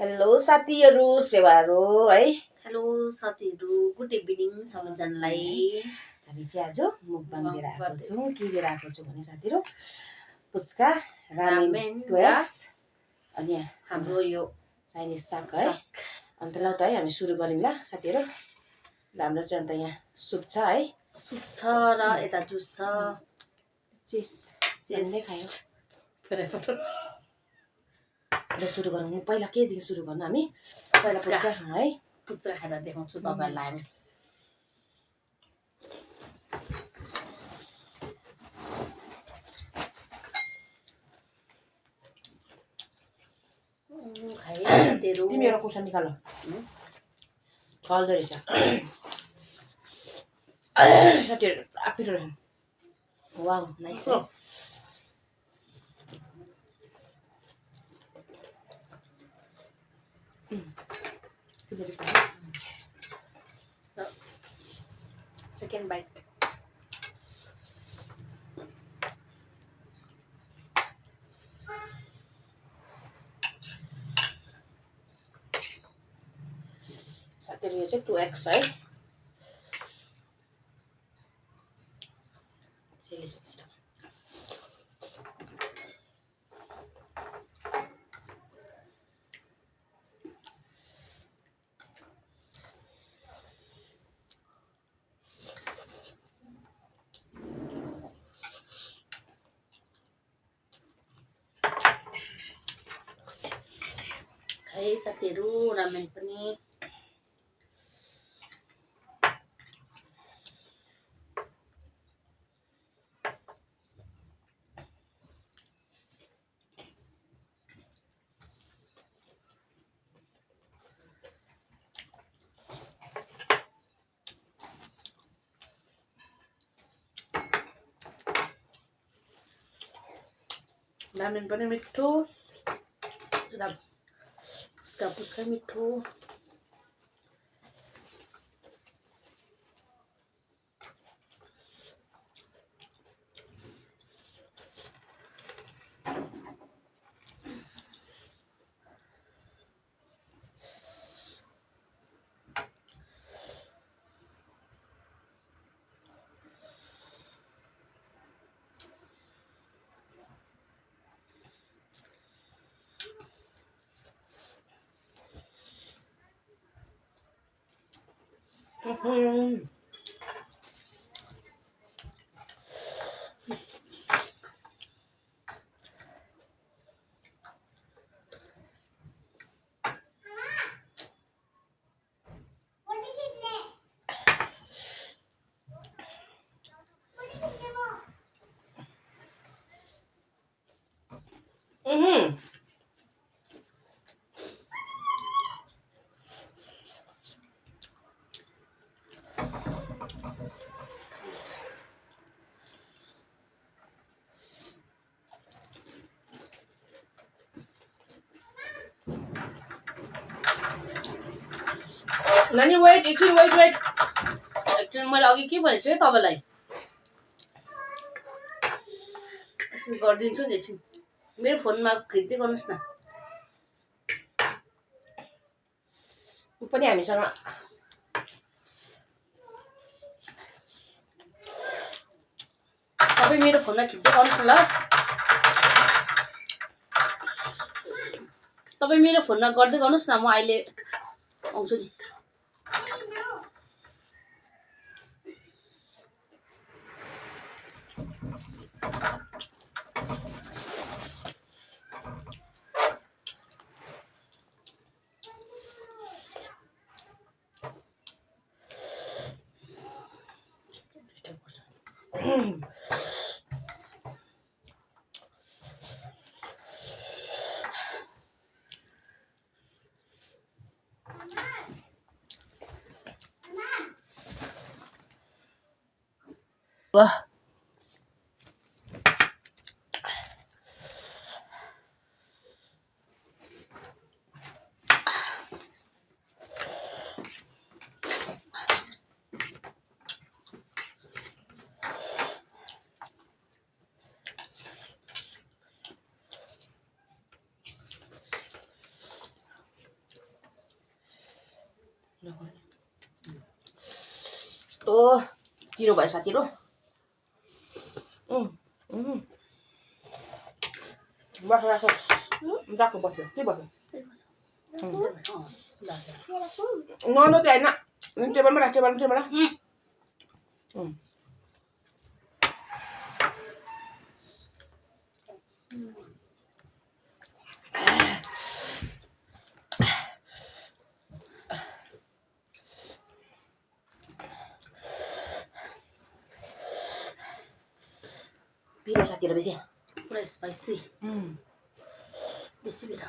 Hello साथीहरू सेवाहरू है। हेलो साथीहरू, गुड इभिनिङ सबैजनालाई। हामी चाहिँ आज मुकबाङ लिएर आएको छौँ। के लिएर आएको छौँ भने साथीहरू पुच्का रामेन ट्वेक्स अनि हाम्रो यो चाइनिज साग है। अन्त ल त है हामी सुरु गरौँ ल साथीहरू। हाम्रो चाहिँ अन्त यहाँ सुप छ है, सुप छ र यता जुस छ। चिज खायो। ल सुरु गरौँ। पहिला केदेखि सुरु गर्नु हामी? पहिला पुच्का है, पुच्का खाएर देखाउँछु तपाईँहरूलाई हामी। तिमी एउटा कुसन निकाल, चल्दो रहेछ साथीहरू। आफिरो रहेछ। वाउ नाइस है। Second bite. साथीहरू यो चाहिँ 2x है। है साथीहरू, रामेन पनि मिठो, पुच्का मिठो। नानी वेट एकछिन, वेट मैले अघि के भनेको छु है तपाईँलाई, गरिदिन्छु नि एकछिन। मेरो फोनमा खिच्दै गर्नुहोस् न। ऊ पनि हामीसँग तपाईँ मेरो फोनमा खिच्दै गर्नुहोस् न ल। तपाईँ मेरो फोनमा गर्दै गर्नुहोस् न, म अहिले आउँछु नि। वाह यस्तो पिरो भयो साथीहरू। राख्नु बस्यो के बस्यो नन चाहिँ होइन टेबलमा राख टेबलमा राख। पिरो साथीहरू बेसी पुरा स्पाइसी बेसी पिरो।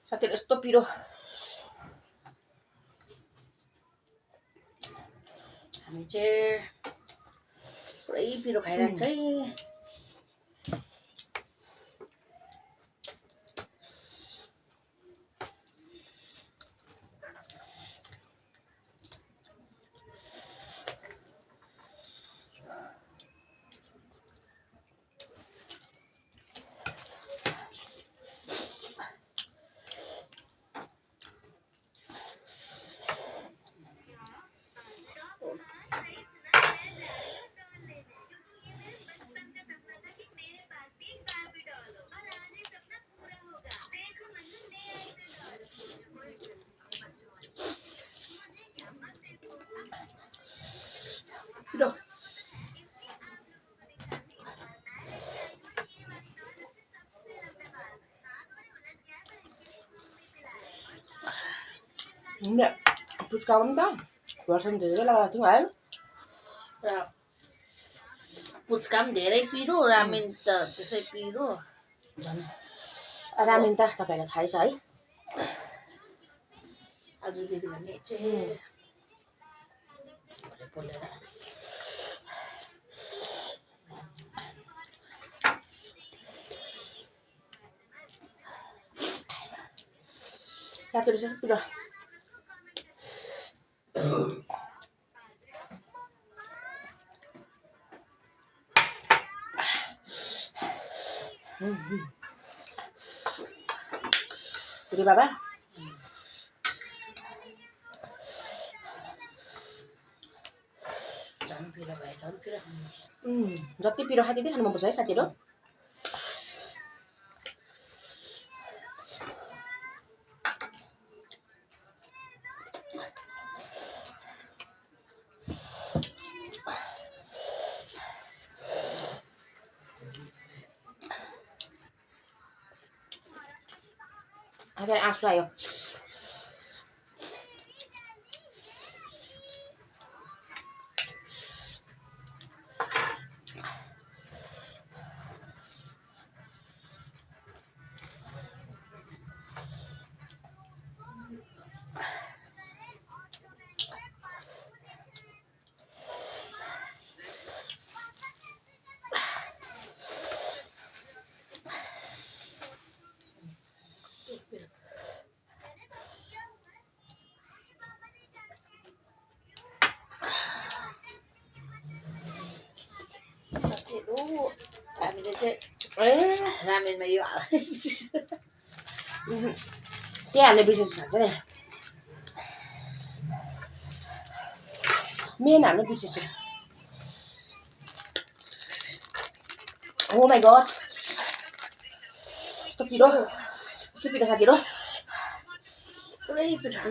साथीहरू यस्तो पिरो हामी चाहिँ पुरै पिरो खाइरहन्छ है। पिरो पुच्का पनि त वर्षन धेरै लगाएको थियौँ है। र पुच्का पनि धेरै पिरो रामेन त त्यसै पिरो। झन् रामेन त तपाईँलाई थाहै छ है। आज दिदी भन्ने चाहिँ बोलेर साथीहरू चाहिँ पिरो पुरी बाबा झन् पिरो भयो झन् पिरो। जति पिरो खाए त्यति खानु मनपर्छ है साथीहरू। आखिर आँसु आयो। हामीले चाहिँ रामेनमा यो त्यही हाल्ने बिर्सेछु खान्छ नि मेन हाल्नु बिर्सेछु। ओ माई गड यस्तो पिरो साथीहरू पुरै पिरो।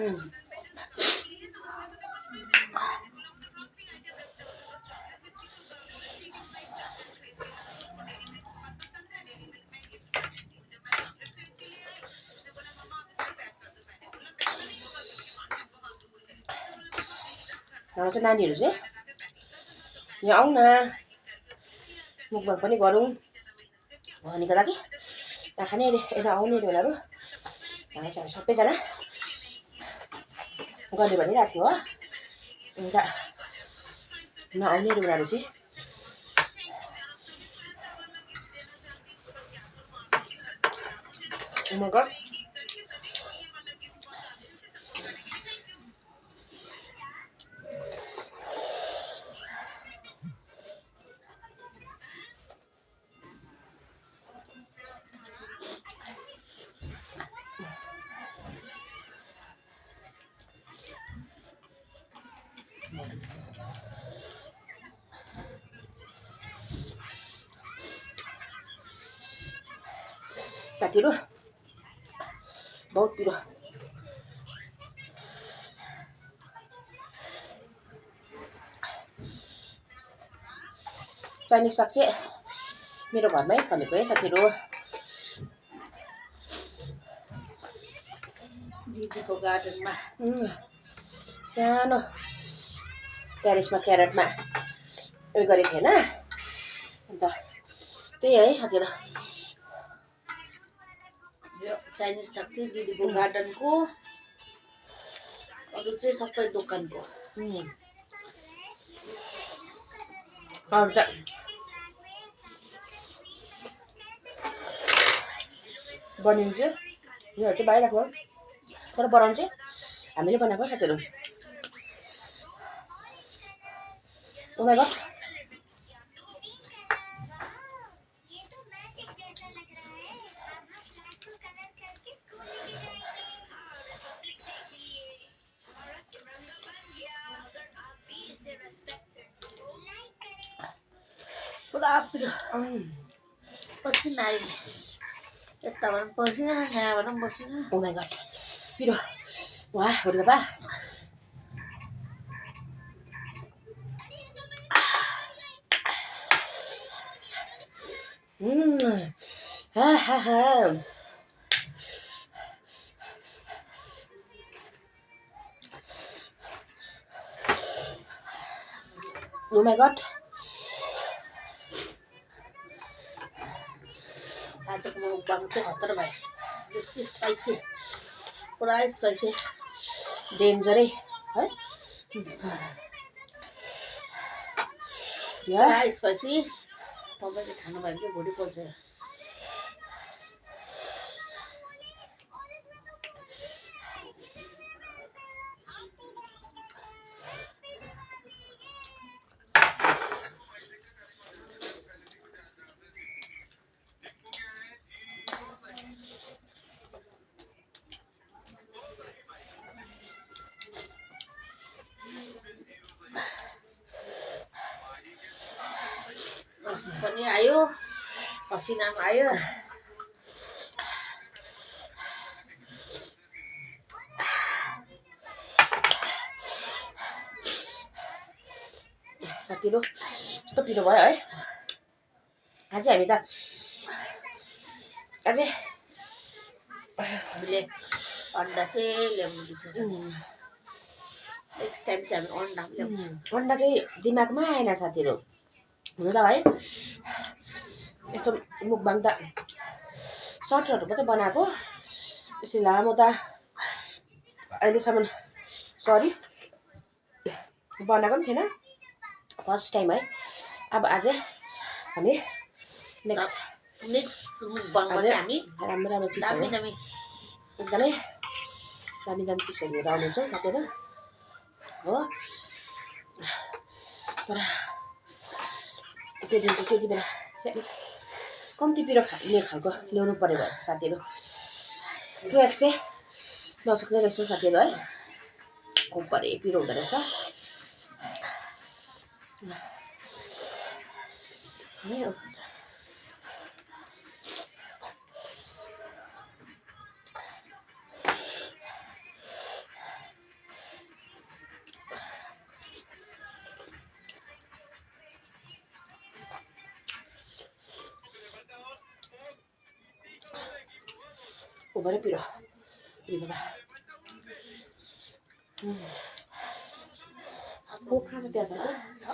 हाम्रो चाहिँ नानीहरू चाहिँ यहाँ आउन मुखबाङ पनि गरौँ भनेको लागि नखाने अरे यता आउने अरे उनीहरू हामी सबैजना गर्ने भनिरहेको थियो हो अन्त नआउने अरे उनीहरू चाहिँ मगर साथीहरू बहुत पिरो चाइनिज साग चाहिँ मेरो घरमै फलेको है साथीहरू दिदीको गार्डनमा सानो ट्यारेसमा क्यारेटमा उयो गरेको थिएन अन्त त्यही है साथीहरू यो चाइनिज साग चाहिँ दिदीको गार्डनको अरू चाहिँ सबै दोकानको अरू त बनिन्छ योहरू चाहिँ बाहिरको हो तर बनाउनु चाहिँ हामीले बनाएको साथीहरू Oh my god. पुरा पिरो पसिना आयो यताबाट पसिना यहाँबाट पनि पसिना Oh my god. पिरो वाह हो बाबा हा हा हा Oh my god. आजको मुखबाङ चाहिँ खतर भयो स्पाइसी पुरा स्पाइसी डेन्जरै है पुरा स्पाइसी तपाईँले खानुभयो भने भोलि पर्छ पनि आयो पसिना पनि आयो साथीहरू कस्तो पिरो भयो है अझै हामी त अझै हामीले अन्डा चाहिँ ल्याउनु बिर्सेछ नेक्स्ट टाइम चाहिँ हामी अन्डा पनि ल्याउँछौँ अन्डा चाहिँ दिमागमा आएन साथीहरू हुनु त है यस्तो मुखबाङ त सर्टहरू मात्रै बनाएको यसरी लामो त अहिलेसम्म सरी बनाएको पनि थिएन फर्स्ट टाइम है अब अझै हामी नेक्स्ट मुखबाङमा चाहिँ हामी राम्रो राम्रो चिजहरू दामी एकदमै दामी दामी चिजहरू लिएर आउनेछौँ साथीहरू हो तर त्यो दिन चाहिँ त्यति बेला चाहिँ कम्ती पिरो खाने खालको ल्याउनु पऱ्यो भने साथीहरू 2x चाहिँ नसक्ने रहेछ साथीहरू है खुबभरि पिरो हुँदो रहेछ खुबभरि पिरो बाबा ओ खाना त्यहाँ छ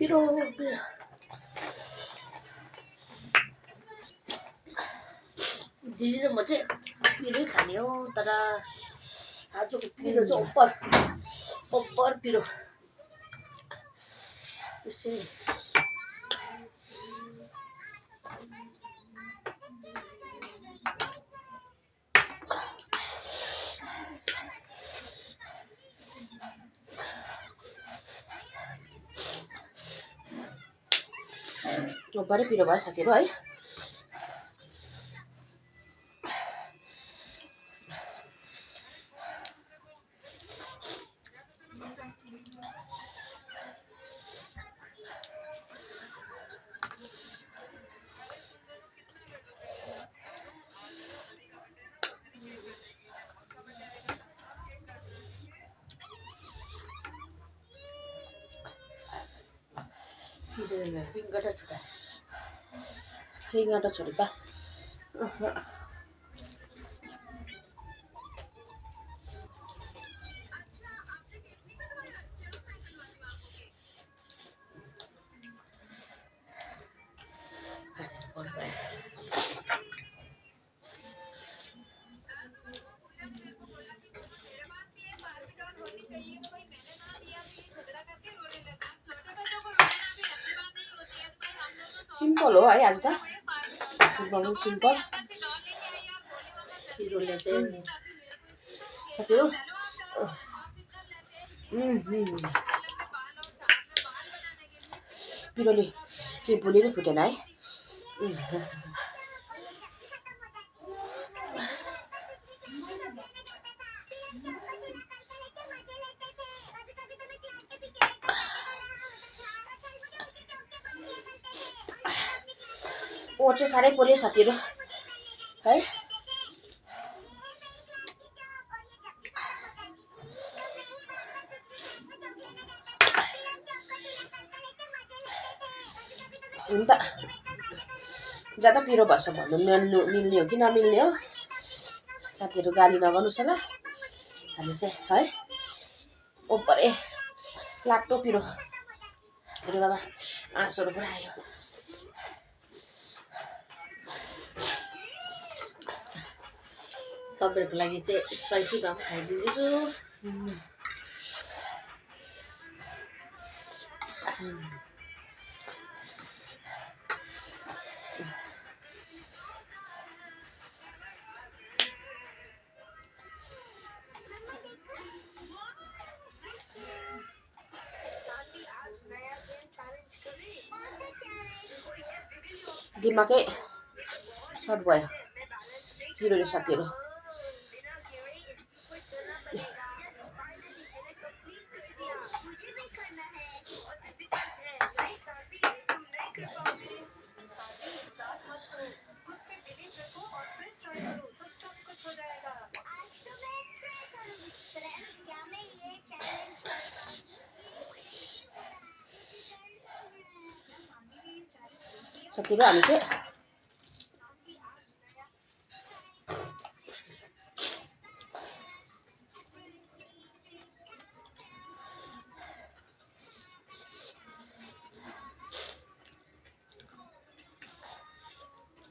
पिरो दिदी र म चाहिँ पिरै खाने हो तर आजको पिरो चाहिँ ओपर पिरो त्यसै ओपरै पिरो भयो साथीहरू है फिङ्गर छुटा रिङ्गटा छोडी त सिम्पल हो है आज त एकदमै सिम्पल पिरोले चाहिँ साथीहरू पिरोले के भोलि नै फुटेन है ओट चाहिँ साह्रै पर्यो साथीहरू है हुन त ज्यादा पिरो भएछ भन्नु मिल्ने हो कि नमिल्ने हो साथीहरू गाली नगर्नुहोस् होला हामी चाहिँ है ओपरे लाटो पिरो रुवामा आँसुहरू पुरा आयो तपाईँहरूको लागि चाहिँ स्पाइसी भए पनि खाइदिँदैछु दिमागै सर्ट भयो पिरोले साथीहरू साथीहरू हामी चाहिँ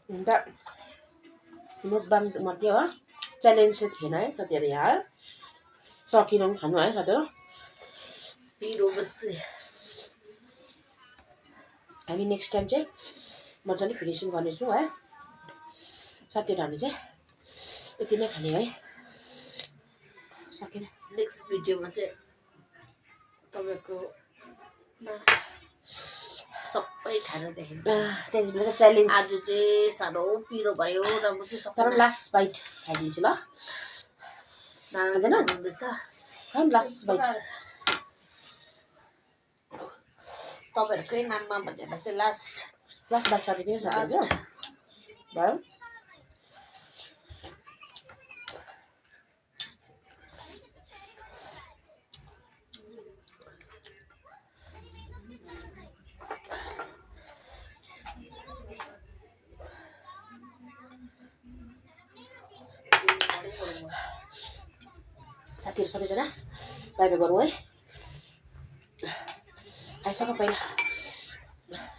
अन्त मुखबाङ मात्रै हो च्यालेन्ज चाहिँ थिएन है साथीहरू यहाँ सकिन पनि खानु है साथीहरू पिरो बस्छ हामी नेक्स्ट टाइम चाहिँ मजाले फिनिसिङ गर्नेछौँ है साथीहरू हामी चाहिँ यति नै खाने है सकेन नेक्स्ट भिडियोमा चाहिँ तपाईँको सबै खाना देखाइन्छ त्यति बेला च्यालेन्ज आज चाहिँ साह्रो पिरो भयो र म चाहिँ तर सबै लास्ट बाइट खाइदिन्छु ल नाना हुँदैछ लास्ट बाइट तपाईहरुकै नाममा भनेर चाहिँ लास्ट बात सकिदियो साथीहरु भयो साथीहरु सबैजना बाइ बाइ गरौँ है आइसक्यो पहिला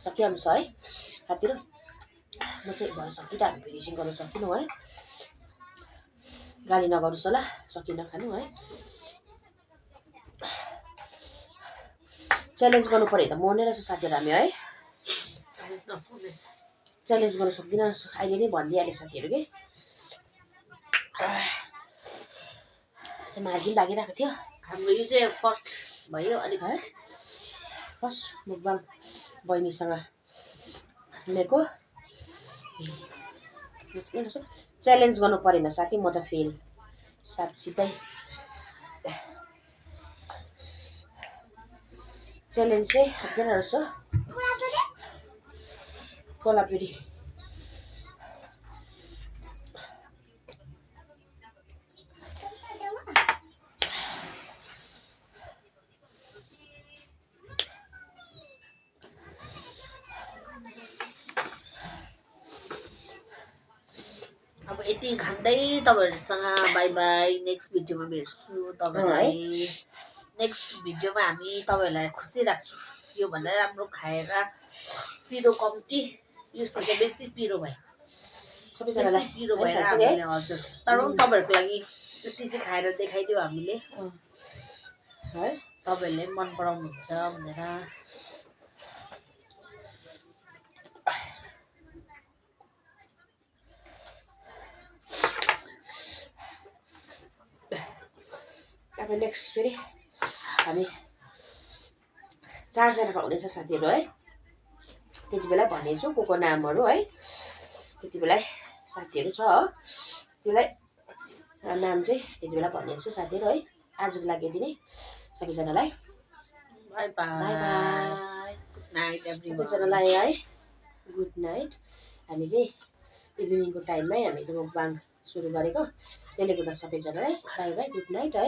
सकिहाल्छ है साथीहरु म चाहिँ भयो सकिटा हामी फिनिसिङ गर्न सकिनौँ है गाली नगर्नुहोस् होला सकिन खानु है च्यालेन्ज गर्नु पर्यो त मर्ने रहेछ साथीहरु हामी है च्यालेन्ज गर्न सक्दिनँ अहिले नै भनिदिइहालेँ साथीहरु के मार्गी लागिरहेको थियो हाम्रो यो चाहिँ फर्स्ट भयो अलिक है फर्स्ट मुकबाङ बहिनीसँग लिएको च्यालेन्ज गर्नु परेन साथी म त फेल सापसितै च्यालेन्ज चाहिँ हाक्दैन रहेछ कोलापुरी अब यति खाँदै तपाईहरुसँग बाइ बाइ नेक्स्ट भिडियोमा भेट्छु तपाईहरुलाई नेक्स्ट भिडियोमा हामी तपाईहरुलाई खुसी राख्छु यो भन्दा राम्रो खाएर पिरो कम्ती यसको चाहिँ बेसी पिरो भयो सबैजनालाई पिरो भएर हामीले हजुर तर पनि तपाईहरुको लागि यति चाहिँ खाएर देखाइदियो हामीले है तपाईहरुले मन पराउनुहुन्छ भनेर अब नेक्स्ट फेरि हामी 4 जनाको हुनेछ साथीहरु है त्यति बेला भनेछु को नामहरु है त्यति बेला साथीहरु छ त्यसलाई नाम चाहिँ त्यति बेला भनेछु साथीहरु है आजको लागि यति नै सबैजनालाई bye bye good night everyone सबैजनालाई है गुड नाइट हामी चाहिँ इभिनिङको टाइममै हामी चाहिँ मुकबाङ सुरु गरेको त्यसले गर्दा सबैजनालाई बाइ बाइ गुड नाइट है